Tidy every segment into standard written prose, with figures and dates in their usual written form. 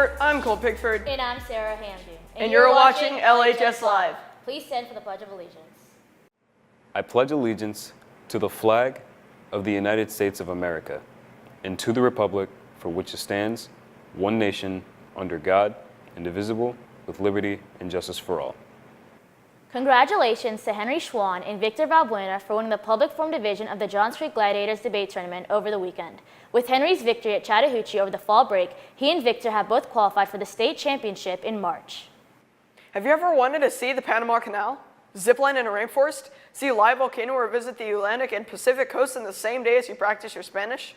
Lambert, I'm Cole Pickford. And I'm Sarah Hamden. And you're watching LHS Live. Please stand for the Pledge of Allegiance. I pledge allegiance to the flag of the United States of America and to the republic for which it stands, one nation, under God, indivisible, with liberty and justice for all. Congratulations to Henry XUAN and Victor VALBUANA for winning the Public Forum Division of the Johns Creek Gladiators Debate Tournament over the weekend. With Henry's victory at Chattahoochee over the fall break, he and Victor have both qualified for the state championship in March. Have you ever wanted to see the Panama Canal, zipline in a rainforest, see a live volcano, or visit the Atlantic and Pacific coast in the same day as you practice your Spanish?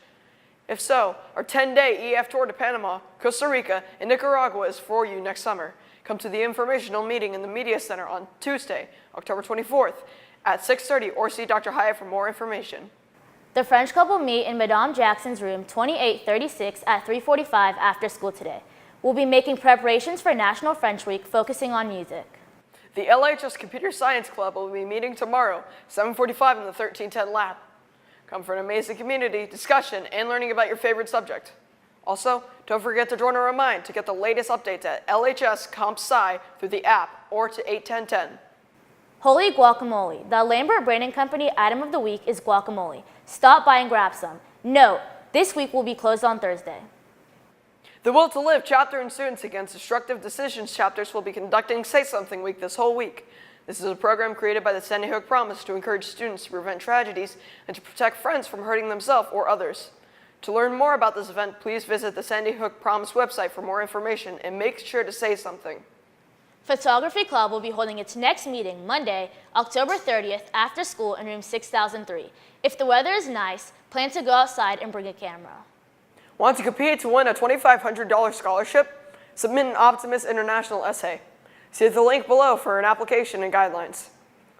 If so, our 10-day EF tour to Panama, Costa Rica, and Nicaragua is for you next summer. Come to the informational meeting in the Media Center on Tuesday, October 24th at 6:30 or see Dr. Hyatt for more information. The French couple meet in Madame Jackson's room 2836 at 3:45 after school today. We'll be making preparations for National French Week focusing on music. The LHS Computer Science Club will be meeting tomorrow, 7:45 in the 1310 lab. Come for an amazing community, discussion, and learning about your favorite subject. Also, don't forget to join our Remind to get the latest updates at LHS Comp Sci through the app or to 81010. Holy guacamole. The Lambert Branding Company item of the week is guacamole. Stop by and grab some. Note, this week will be closed on Thursday. The Will to Live chapter and Students Against Destructive Decisions chapters will be conducting Say Something Week this whole week. This is a program created by the Sandy Hook Promise to encourage students to prevent tragedies and to protect friends from hurting themselves or others. To learn more about this event, please visit the Sandy Hook Promise website for more information and make sure to say something. Photography Club will be holding its next meeting Monday, October 30th after school in room 6003. If the weather is nice, plan to go outside and bring a camera. Want to compete to win a $2,500 scholarship? Submit an Optimist International essay. See the link below for an application and guidelines.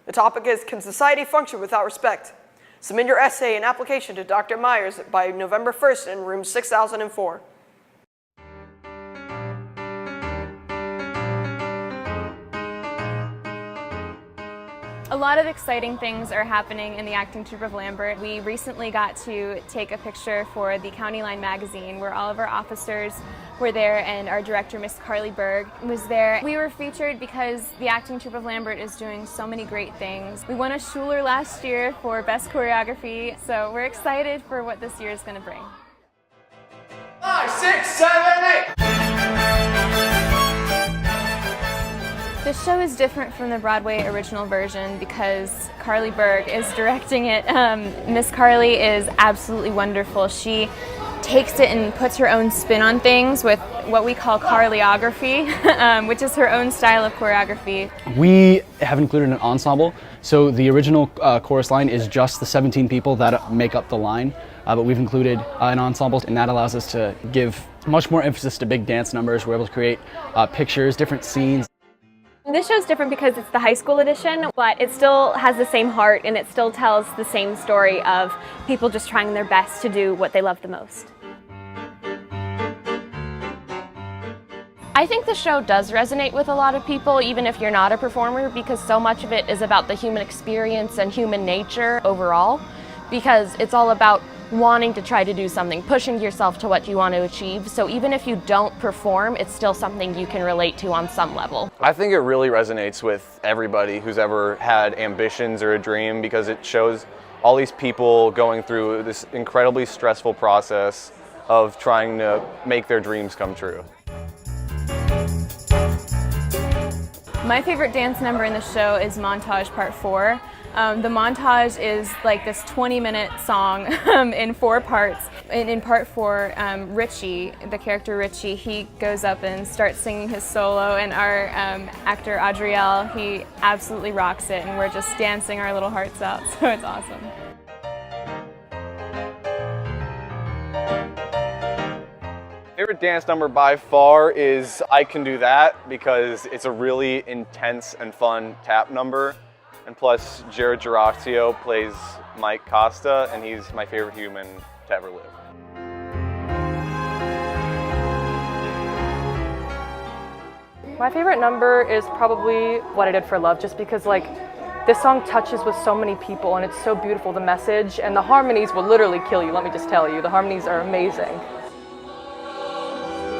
The topic is, can society function without respect? Submit your essay and application to Dr. Myers by November 1st in room 6004. A lot of exciting things are happening in the acting troupe of Lambert. We recently got to take a picture for the County Line magazine where all of our officers were there and our director, Miss Carly Berg, was there. We were featured because the acting troupe of Lambert is doing so many great things. We won a Schuler last year for Best Choreography, so we're excited for what this year is going to bring. 5, 6, 7, 8! This show is different from the Broadway original version because Carly Berg is directing it. Miss Carly is absolutely wonderful. She takes it and puts her own spin on things with what we call Carlyography, which is her own style of choreography. We have included an ensemble, so the original chorus line is just the 17 people that make up the line, but we've included an ensemble, and that allows us to give much more emphasis to big dance numbers. We're able to create pictures, different scenes. This show's different because it's the high school edition, but it still has the same heart and it still tells the same story of people just trying their best to do what they love the most. I think the show does resonate with a lot of people, even if you're not a performer, because so much of it is about the human experience and human nature overall, because it's all about wanting to try to do something, pushing yourself to what you want to achieve. So even if you don't perform, it's still something you can relate to on some level. I think it really resonates with everybody who's ever had ambitions or a dream, because it shows all these people going through this incredibly stressful process of trying to make their dreams come true. My favorite dance number in the show is Montage Part 4. The montage is like this 20-minute song in 4 parts. In part 4, Richie, the character Richie, he goes up and starts singing his solo, and our actor Adriel, he absolutely rocks it, and we're just dancing our little hearts out, so it's awesome. Favorite dance number by far is I Can Do That, because it's a really intense and fun tap number. And plus, Jared Geroxio plays Mike Costa, and he's my favorite human to ever live. My favorite number is probably What I Did for Love, just because this song touches with so many people and it's so beautiful, the message, and the harmonies will literally kill you, let me just tell you. The harmonies are amazing.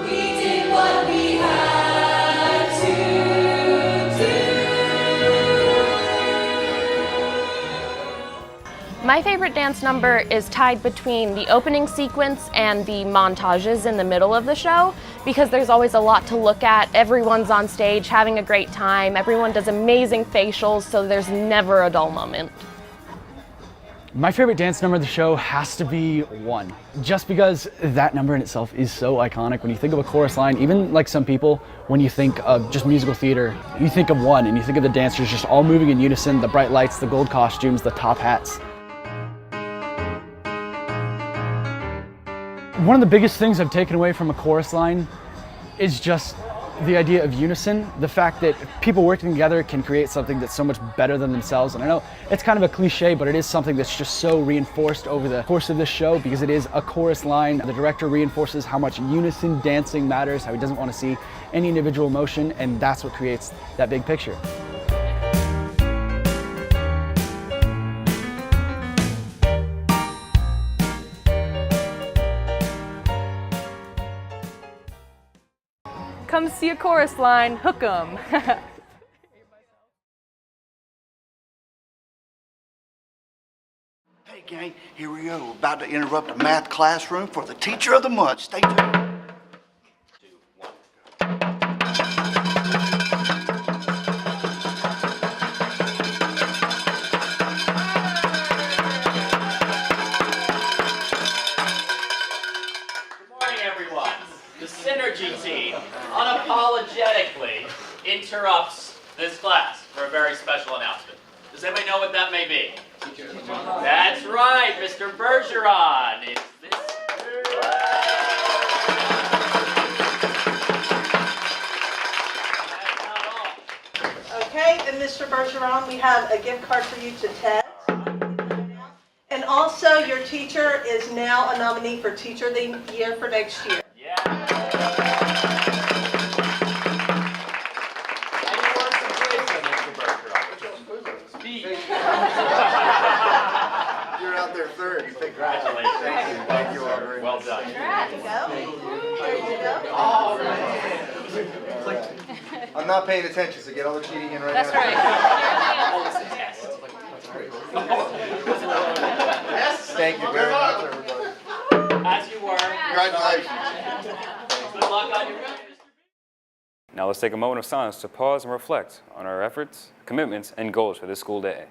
We did what My favorite dance number is tied between the opening sequence and the montages in the middle of the show, because there's always a lot to look at. Everyone's on stage having a great time. Everyone does amazing facials, so there's never a dull moment. My favorite dance number of the show has to be One, just because that number in itself is so iconic. When you think of a chorus line, even like some people, when you think of just musical theater, you think of One and you think of the dancers just all moving in unison, the bright lights, the gold costumes, the top hats. One of the biggest things I've taken away from a chorus line is just the idea of unison, the fact that people working together can create something that's so much better than themselves. And I know it's kind of a cliche, but it is something that's just so reinforced over the course of this show because it is a chorus line. The director reinforces how much unison dancing matters, how he doesn't want to see any individual motion, and that's what creates that big picture. Come see a chorus line, hook 'em. Hey gang, here we go. About to interrupt a math classroom for the teacher of the month. Stay tuned. The Synergy team unapologetically interrupts this class for a very special announcement. Does anybody know what that may be? That's right, Mr. Bergeron. It's this. Okay, and Mr. Bergeron, we have a gift card for you to TED. And also, your teacher is now a nominee for Teacher of the Year for next year. Yeah. Any words of wisdom, Mr. Bergeron? Speak. You're out there third. Congratulations. Thank you all very Well much. done. There you go. There you go. All right. I'm not paying attention, so get all the cheating in right That's now. right. Yes. Thank you very much, everybody. As you were. Congratulations. Good luck on your run. Now let's take a moment of silence to pause and reflect on our efforts, commitments, and goals for this school day.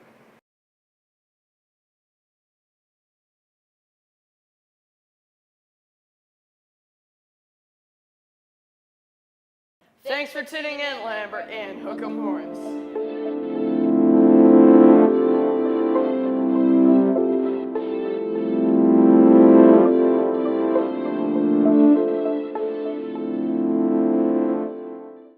Thanks for tuning in, Lambert and Hook 'em Horns.